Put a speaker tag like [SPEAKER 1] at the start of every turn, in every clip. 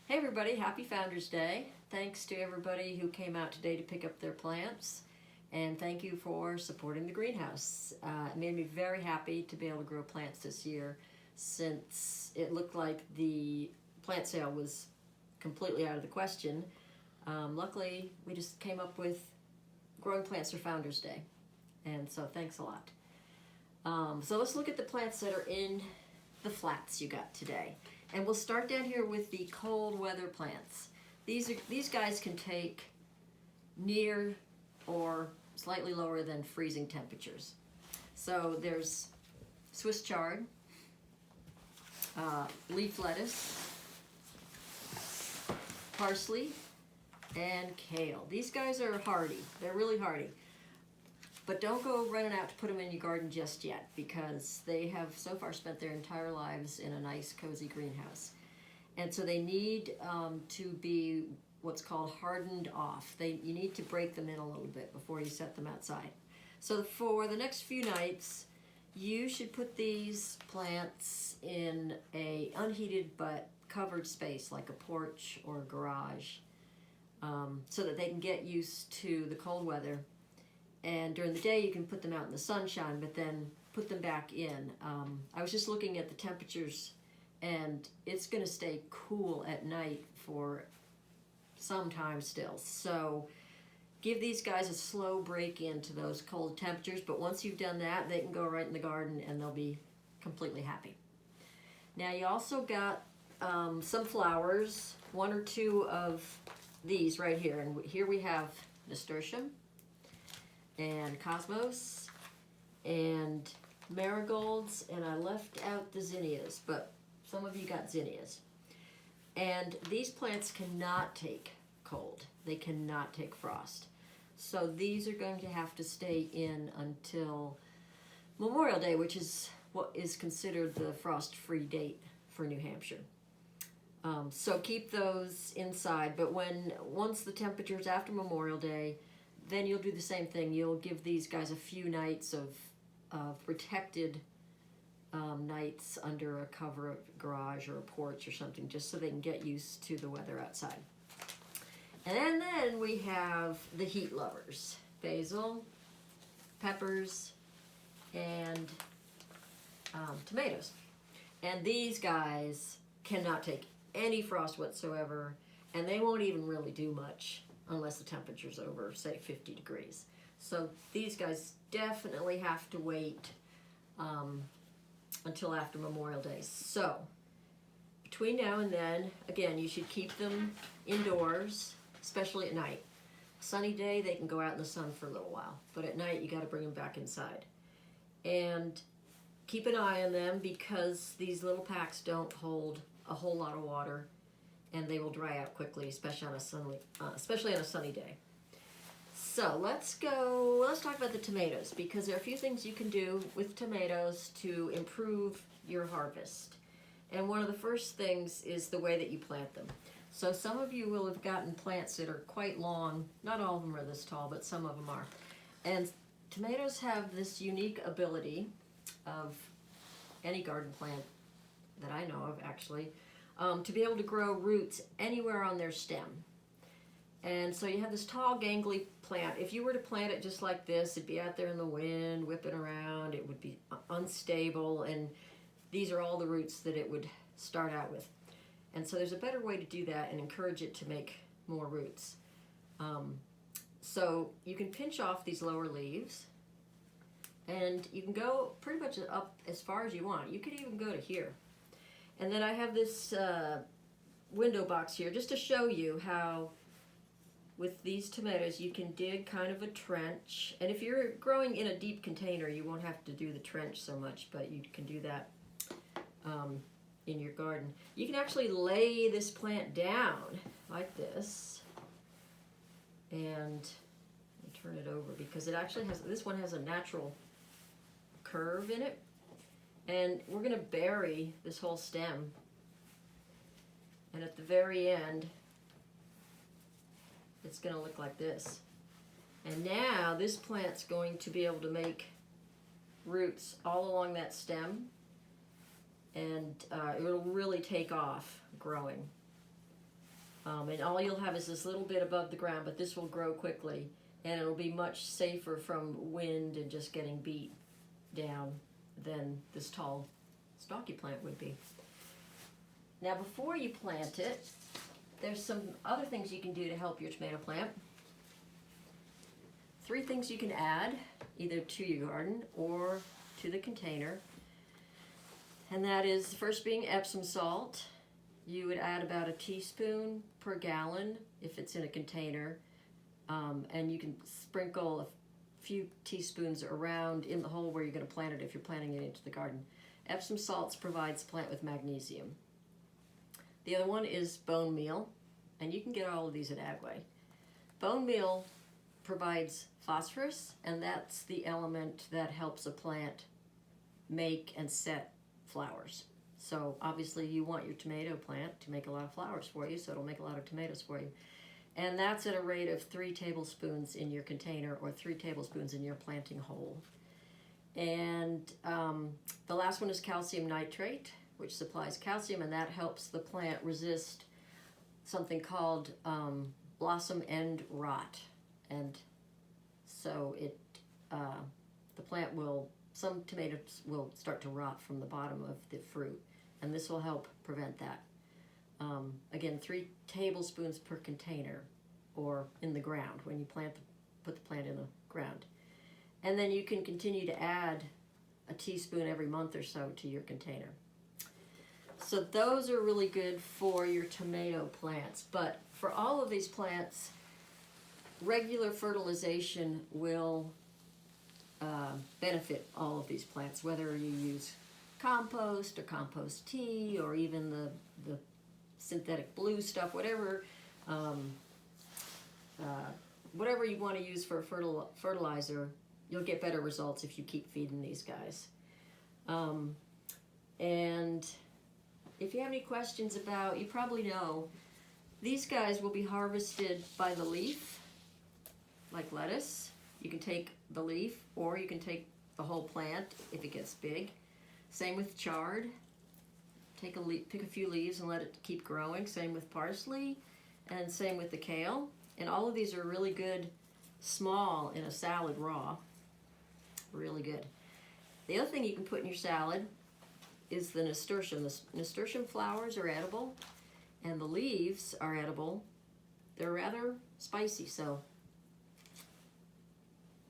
[SPEAKER 1] Hey everybody, happy Founders Day. Thanks to everybody who came out today to pick up their plants. And thank you for supporting the greenhouse. It made me very happy to be able to grow plants this year since it looked like the plant sale was completely out of the question. Luckily, we just came up with growing plants for Founders Day. And so thanks a lot. So let's look at the plants that are in the flats you got today. And we'll start down here with the cold weather plants. These guys can take near or slightly lower than freezing temperatures. So there's Swiss chard, leaf lettuce, parsley, and kale. These guys are hardy. They're really hardy. But don't go running out to put them in your garden just yet, because they have so far spent their entire lives in a nice cozy greenhouse. And so they need to be what's called hardened off. You need to break them in a little bit before you set them outside. So for the next few nights, you should put these plants in a unheated but covered space like a porch or a garage, so that they can get used to the cold weather. And during the day you can put them out in the sunshine, but then put them back in. I was just looking at the temperatures, and it's going to stay cool at night for some time still. So give these guys a slow break into those cold temperatures, but once you've done that, they can go right in the garden and they'll be completely happy. Now you also got some flowers, one or two of these right here. And here we have nasturtium and cosmos and marigolds, and I left out the zinnias, but some of you got zinnias. And these plants cannot take cold. They cannot take frost. So these are going to have to stay in until Memorial Day, which is what is considered the frost-free date for New Hampshire. So keep those inside, but once the temperature's after Memorial Day, then you'll do the same thing. You'll give these guys a few nights of protected nights under a cover of a garage or a porch or something, just so they can get used to the weather outside. And then we have the heat lovers: basil, peppers, and tomatoes. And these guys cannot take any frost whatsoever, and they won't even really do much unless the temperature's over, say, 50 degrees. So these guys definitely have to wait until after Memorial Day. So between now and then, again, you should keep them indoors, especially at night. Sunny day, they can go out in the sun for a little while, but at night you got to bring them back inside. And keep an eye on them, because these little packs don't hold a whole lot of water, and they will dry out quickly, especially on a sunny day. So let's talk about the tomatoes, because there are a few things you can do with tomatoes to improve your harvest. And one of the first things is the way that you plant them. So some of you will have gotten plants that are quite long. Not all of them are this tall, but some of them are. And tomatoes have this unique ability of any garden plant that I know of, actually, to be able to grow roots anywhere on their stem. And so you have this tall, gangly plant. If you were to plant it just like this, it'd be out there in the wind, whipping around. It would be unstable, and these are all the roots that it would start out with. And so there's a better way to do that and encourage it to make more roots. So you can pinch off these lower leaves, and you can go pretty much up as far as you want. You could even go to here. And then I have this window box here just to show you how with these tomatoes you can dig kind of a trench. And if you're growing in a deep container, you won't have to do the trench so much, but you can do that in your garden. You can actually lay this plant down like this, and turn it over, because it actually has, this one has a natural curve in it. And we're going to bury this whole stem, and at the very end it's going to look like this. And now this plant's going to be able to make roots all along that stem, and it'll really take off growing. And all you'll have is this little bit above the ground, but this will grow quickly, and it'll be much safer from wind and just getting beat down than this tall stocky plant would be. Now before you plant it, there's some other things you can do to help your tomato plant. 3 things you can add, either to your garden or to the container. And that is, the first being Epsom salt. You would add about a teaspoon per gallon if it's in a container. And you can sprinkle a few teaspoons around in the hole where you're going to plant it if you're planting it into the garden. Epsom salts provides the plant with magnesium. The other one is bone meal, and you can get all of these at Agway. Bone meal provides phosphorus, and that's the element that helps a plant make and set flowers. So obviously you want your tomato plant to make a lot of flowers for you, so it'll make a lot of tomatoes for you. And that's at a rate of 3 tablespoons in your container or 3 tablespoons in your planting hole. And the last one is calcium nitrate, which supplies calcium, and that helps the plant resist something called blossom end rot. And so the plant will, some tomatoes will start to rot from the bottom of the fruit, and this will help prevent that. Again, 3 tablespoons per container or in the ground when you put the plant in the ground. And then you can continue to add a teaspoon every month or so to your container. So those are really good for your tomato plants. But for all of these plants, regular fertilization will benefit all of these plants, whether you use compost or compost tea or even the synthetic blue stuff, whatever you want to use for fertilizer, you'll get better results if you keep feeding these guys. And if you have any questions about, you probably know, these guys will be harvested by the leaf, like lettuce. You can take the leaf, or you can take the whole plant if it gets big. Same with chard. Pick a few leaves and let it keep growing. Same with parsley, and same with the kale. And all of these are really good small in a salad raw. Really good. The other thing you can put in your salad is the nasturtium. The nasturtium flowers are edible, and the leaves are edible. They're rather spicy, so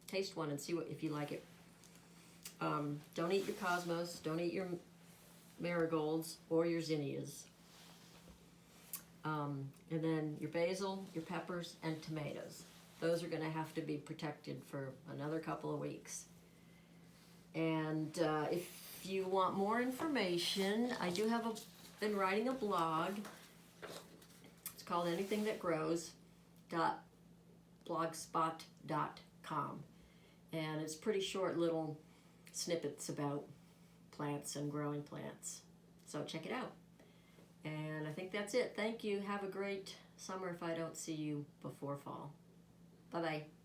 [SPEAKER 1] taste one and see if you like it. Don't eat your cosmos, don't eat your marigolds or your zinnias. And then your basil, your peppers, and tomatoes. Those are going to have to be protected for another couple of weeks. And if you want more information, I do have been writing a blog. It's called anythingthatgrows.blogspot.com. And it's pretty short little snippets about plants and growing plants. So check it out. And I think that's it. Thank you. Have a great summer if I don't see you before fall. Bye-bye.